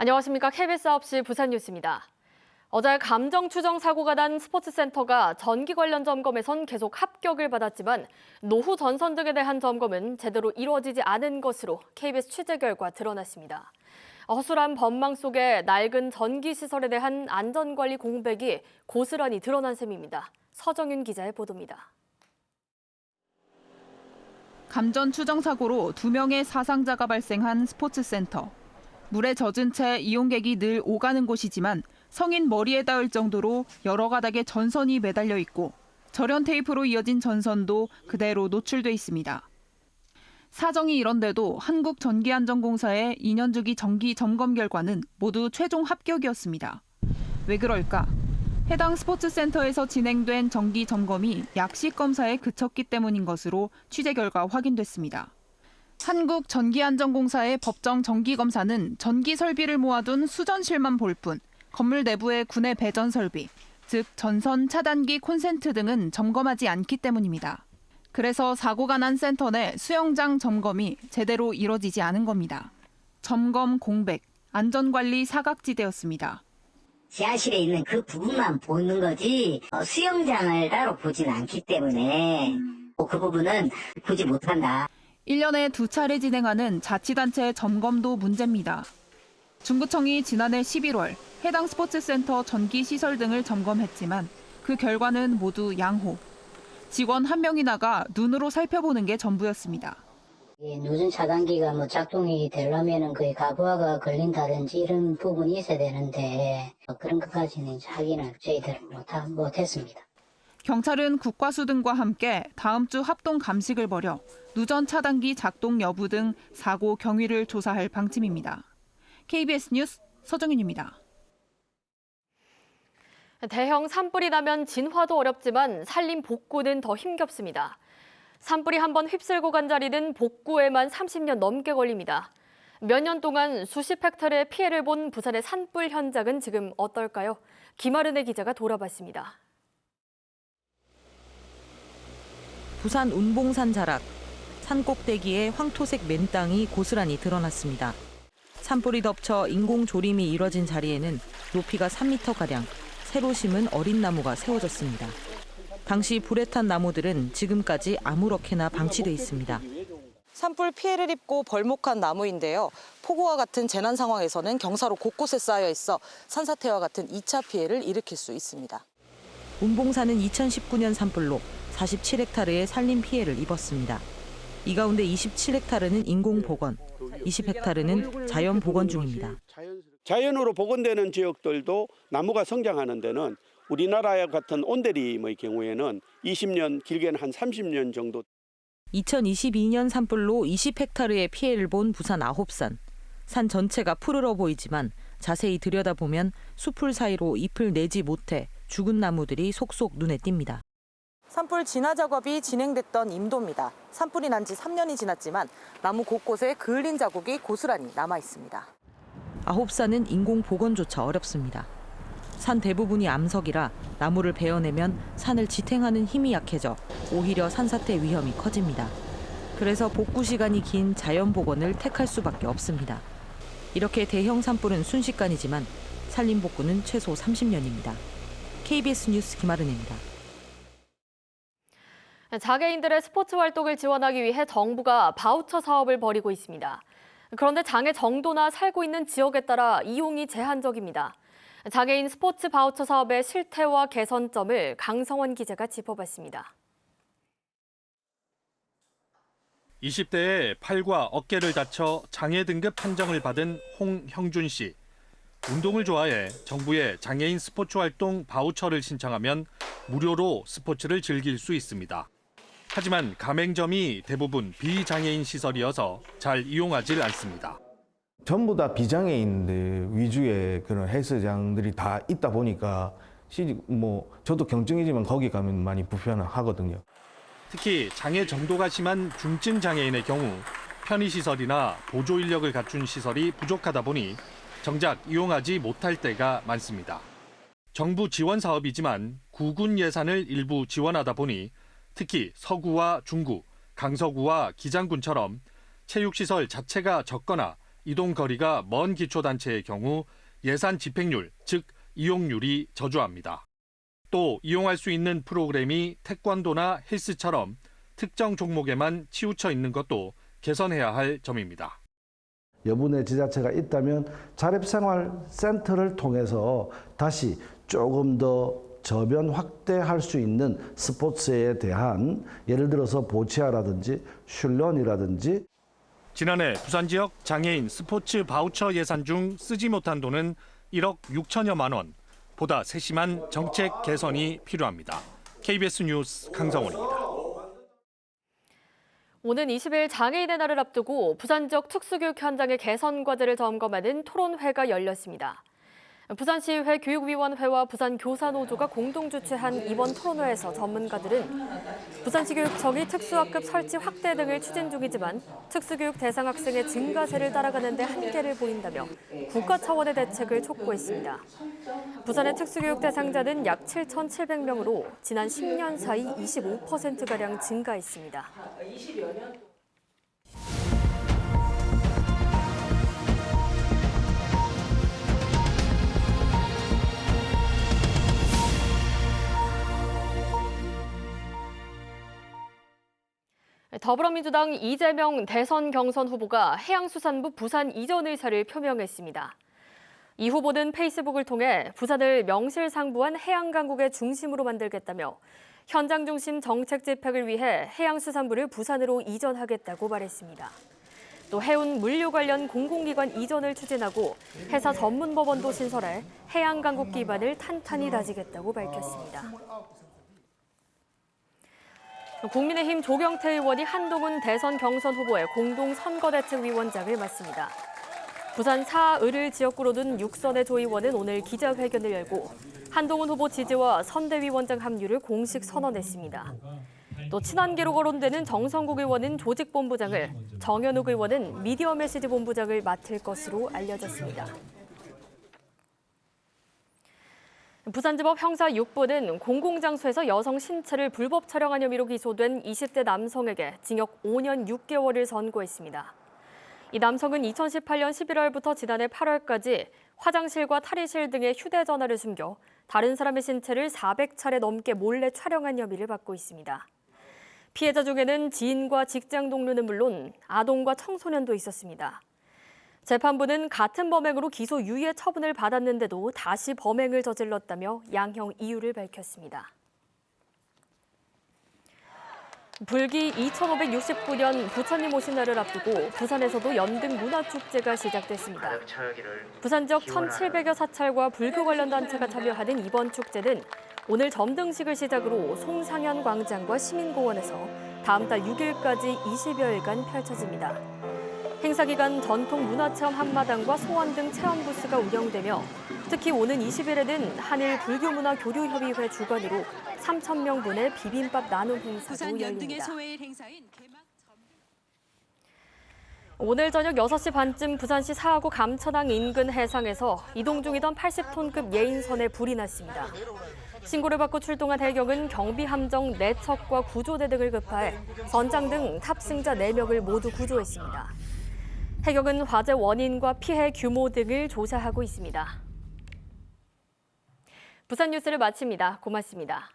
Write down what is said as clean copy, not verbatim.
안녕하십니까. KBS 9시 부산 뉴스입니다. 어제 감정 추정 사고가 난 스포츠센터가 전기 관련 점검에선 계속 합격을 받았지만 노후 전선 등에 대한 점검은 제대로 이루어지지 않은 것으로 KBS 취재 결과 드러났습니다. 허술한 법망 속에 낡은 전기 시설에 대한 안전관리 공백이 고스란히 드러난 셈입니다. 서정윤 기자의 보도입니다. 감전 추정 사고로 2명의 사상자가 발생한 스포츠센터. 물에 젖은 채 이용객이 늘 오가는 곳이지만 성인 머리에 닿을 정도로 여러 가닥의 전선이 매달려 있고 절연 테이프로 이어진 전선도 그대로 노출돼 있습니다. 사정이 이런데도 한국전기안전공사의 2년 주기 정기 점검 결과는 모두 최종 합격이었습니다. 왜 그럴까? 해당 스포츠센터에서 진행된 정기 점검이 약식 검사에 그쳤기 때문인 것으로 취재 결과 확인됐습니다. 한국전기안전공사의 법정 정기검사는 전기 설비를 모아둔 수전실만 볼 뿐 건물 내부의 구내 배전 설비, 즉 전선 차단기 콘센트 등은 점검하지 않기 때문입니다. 그래서 사고가 난 센터 내 수영장 점검이 제대로 이뤄지지 않은 겁니다. 점검 공백, 안전관리 사각지대였습니다. 지하실에 있는 그 부분만 보는 거지 수영장을 따로 보진 않기 때문에 그 부분은 보지 못한다. 1년에 2차례 진행하는 자치단체 점검도 문제입니다. 중구청이 지난해 11월 해당 스포츠센터 전기시설 등을 점검했지만 그 결과는 모두 양호. 직원 1명이 나가 눈으로 살펴보는 게 전부였습니다. 누전 차단기가 작동이 되려면은 거의 가부하가 걸린다든지 이런 부분이 있어야 되는데 그런 것까지는 확인을 저희들은 못했습니다. 경찰은 국과수 등과 함께 다음 주 합동 감식을 벌여 누전 차단기 작동 여부 등 사고 경위를 조사할 방침입니다. KBS 뉴스 서정윤입니다. 대형 산불이 나면 진화도 어렵지만 산림 복구는 더 힘겹습니다. 산불이 한번 휩쓸고 간 자리는 복구에만 30년 넘게 걸립니다. 몇 년 동안 수십 헥타르의 피해를 본 부산의 산불 현장은 지금 어떨까요? 김아른의 기자가 돌아봤습니다. 부산 운봉산 자락, 산 꼭대기에 황토색 맨땅이 고스란히 드러났습니다. 산불이 덮쳐 인공 조림이 이뤄진 자리에는 높이가 3m가량, 새로 심은 어린 나무가 세워졌습니다. 당시 불에 탄 나무들은 지금까지 아무렇게나 방치돼 있습니다. 산불 피해를 입고 벌목한 나무인데요. 폭우와 같은 재난 상황에서는 경사로 곳곳에 쌓여 있어 산사태와 같은 2차 피해를 일으킬 수 있습니다. 운봉산은 2019년 산불로 47헥타르의 산림 피해를 입었습니다. 이 가운데 27헥타르는 인공 복원, 20헥타르는 자연 복원 중입니다. 자연으로 복원되는 지역들도 나무가 성장하는 데는 우리나라와 같은 온대림의 경우에는 20년, 길게는 한 30년 정도. 2022년 산불로 20헥타르의 피해를 본 부산 9산. 산 전체가 푸르러 보이지만 자세히 들여다보면 수풀 사이로 잎을 내지 못해 죽은 나무들이 속속 눈에 띕니다. 산불 진화 작업이 진행됐던 임도입니다. 산불이 난 지 3년이 지났지만 나무 곳곳에 그을린 자국이 고스란히 남아 있습니다. 9산은 인공 복원조차 어렵습니다. 산 대부분이 암석이라 나무를 베어내면 산을 지탱하는 힘이 약해져 오히려 산사태 위험이 커집니다. 그래서 복구 시간이 긴 자연 복원을 택할 수밖에 없습니다. 이렇게 대형 산불은 순식간이지만 산림 복구는 최소 30년입니다. KBS 뉴스 김아른입니다. 장애인들의 스포츠 활동을 지원하기 위해 정부가 바우처 사업을 벌이고 있습니다. 그런데 장애 정도나 살고 있는 지역에 따라 이용이 제한적입니다. 장애인 스포츠 바우처 사업의 실태와 개선점을 강성원 기자가 짚어봤습니다. 20대에 팔과 어깨를 다쳐 장애 등급 판정을 받은 홍형준 씨. 운동을 좋아해 정부에 장애인 스포츠 활동 바우처를 신청하면 무료로 스포츠를 즐길 수 있습니다. 하지만 가맹점이 대부분 비장애인 시설이어서 잘 이용하지 않습니다. 전부 다 비장애인들 위주의 그런 헬스장들이 다 있다 보니까 저도 경증이지만 거기 가면 많이 불편하거든요. 특히 장애 정도가 심한 중증 장애인의 경우 편의시설이나 보조 인력을 갖춘 시설이 부족하다 보니 정작 이용하지 못할 때가 많습니다. 정부 지원 사업이지만 구군 예산을 일부 지원하다 보니 특히 서구와 중구, 강서구와 기장군처럼 체육시설 자체가 적거나 이동 거리가 먼 기초단체의 경우 예산 집행률, 즉 이용률이 저조합니다. 또 이용할 수 있는 프로그램이 태권도나 헬스처럼 특정 종목에만 치우쳐 있는 것도 개선해야 할 점입니다. 여분의 지자체가 있다면 자립생활센터를 통해서 다시 조금 더 저변 확대할 수 있는 스포츠에 대한 예를 들어서 보치아라든지 슐런이라든지 지난해 부산 지역 장애인 스포츠 바우처 예산 중 쓰지 못한 돈은 1억 6천여만 원. 보다 세심한 정책 개선이 필요합니다. KBS 뉴스 강성원입니다. 오는 20일 장애인의 날을 앞두고 부산 지역 특수교육 현장의 개선 과제를 점검하는 토론회가 열렸습니다. 부산시의회 교육위원회와 부산교사노조가 공동 주최한 이번 토론회에서 전문가들은 부산시교육청이 특수학급 설치 확대 등을 추진 중이지만 특수교육 대상 학생의 증가세를 따라가는 데 한계를 보인다며 국가 차원의 대책을 촉구했습니다. 부산의 특수교육 대상자는 약 7,700명으로 지난 10년 사이 25%가량 증가했습니다. 더불어민주당 이재명 대선 경선 후보가 해양수산부 부산 이전 의사를 표명했습니다. 이 후보는 페이스북을 통해 부산을 명실상부한 해양강국의 중심으로 만들겠다며 현장 중심 정책 집행을 위해 해양수산부를 부산으로 이전하겠다고 말했습니다. 또 해운 물류 관련 공공기관 이전을 추진하고 해사 전문법원도 신설해 해양강국 기반을 탄탄히 다지겠다고 밝혔습니다. 국민의힘 조경태 의원이 한동훈 대선 경선 후보의 공동 선거대책위원장을 맡습니다. 부산 사을을 지역구로 둔 6선의 조 의원은 오늘 기자회견을 열고 한동훈 후보 지지와 선대위원장 합류를 공식 선언했습니다. 또 친한계로 거론되는 정성국 의원은 조직본부장을, 정현욱 의원은 미디어 메시지 본부장을 맡을 것으로 알려졌습니다. 부산지법 형사 6부는 공공장소에서 여성 신체를 불법 촬영한 혐의로 기소된 20대 남성에게 징역 5년 6개월을 선고했습니다. 이 남성은 2018년 11월부터 지난해 8월까지 화장실과 탈의실 등의 휴대전화를 숨겨 다른 사람의 신체를 400차례 넘게 몰래 촬영한 혐의를 받고 있습니다. 피해자 중에는 지인과 직장 동료는 물론 아동과 청소년도 있었습니다. 재판부는 같은 범행으로 기소 유예 처분을 받았는데도 다시 범행을 저질렀다며 양형 이유를 밝혔습니다. 불기 2569년 부처님 오신 날을 앞두고 부산에서도 연등 문화축제가 시작됐습니다. 부산 지역 1,700여 사찰과 불교 관련 단체가 참여하는 이번 축제는 오늘 점등식을 시작으로 송상현 광장과 시민공원에서 다음 달 6일까지 20여일간 펼쳐집니다. 행사 기간 전통 문화체험 한마당과 소원 등 체험 부스가 운영되며 특히 오는 20일에는 한일 불교문화교류협의회 주관으로 3,000명분의 비빔밥 나눔 행사도 열립니다. 오늘 저녁 6시 반쯤 부산시 사하구 감천항 인근 해상에서 이동 중이던 80톤급 예인선에 불이 났습니다. 신고를 받고 출동한 해경은 경비함정 4척과 구조대 등을 급파해 선장 등 탑승자 4명을 모두 구조했습니다. 해경은 화재 원인과 피해 규모 등을 조사하고 있습니다. 부산 뉴스를 마칩니다. 고맙습니다.